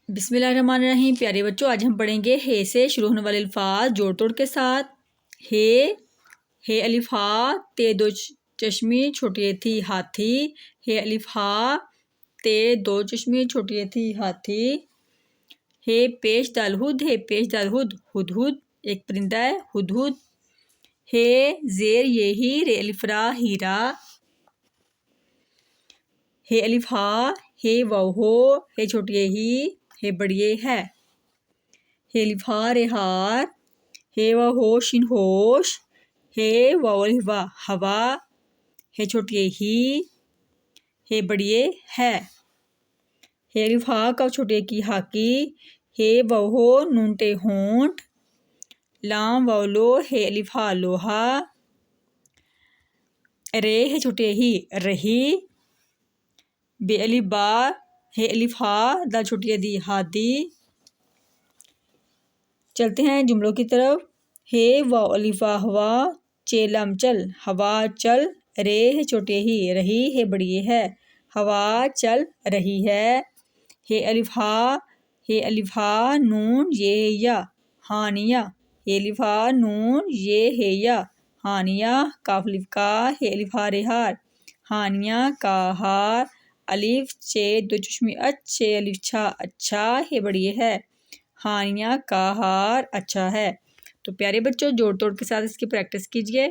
بسم اللہ الرحمن الرحیم۔ پیارے بچوں، آج ہم پڑھیں گے ہے سے شروع ہونے والے الفاظ جوڑ توڑ کے ساتھ۔ ہے الف ہا، تے دو چشمی چھوٹی تھی ہاتھی۔ ہے الف ہا، تے دو چشمی چھوٹی تھی ہاتھی۔ ہے پیش دال ہد، ہے پیش دال ہد، ہد ہد ایک پرندہ ہے، ہد ہد۔ ہے زیر یہ ہی، رے الف را ہیرا۔ ہے الف ہا، ہے واو ہو، ہے چھوٹی ہی، ہے بڑی ہے۔ ہے الف ہا رے ہار، ہے واو ہو شین ہوش۔ ہے واو الف وا ہوا، ہے چھوٹی ہی، ہے بڑی ہے۔ ہے الف ہا کا چھوٹی کی ہاکی، ہے واو ہو نون ٹے ہونٹ۔ لام واو لو، ہے الف ہا لوہا۔ رے ہے چھوٹی ہی رہی۔ بے الف با، ہے الف ہا دال چھوٹی دی ہادی۔ چلتے ہیں جملوں کی طرف۔ ہے واو الف وا ہوا، چے لام چل ہوا چل۔ رے ہے چھوٹی ہی رہی، ہے بڑی ہے، ہوا چل رہی ہے۔ ہے الف ہا، ہے الف ہا نون یہ یا ہانیہ۔ ہے الف ہا نون یہ ہے یا ہانیہ۔ کاف الف کا، ہے الف ہا رے ہار، ہانیہ کا ہار۔ الف چے دو چشمی اچ، چے الف چھا اچھا، ہے بڑی ہے، ہانیہ کا ہار اچھا ہے۔ تو پیارے بچوں، جوڑ توڑ کے ساتھ اس کی پریکٹس کیجیے۔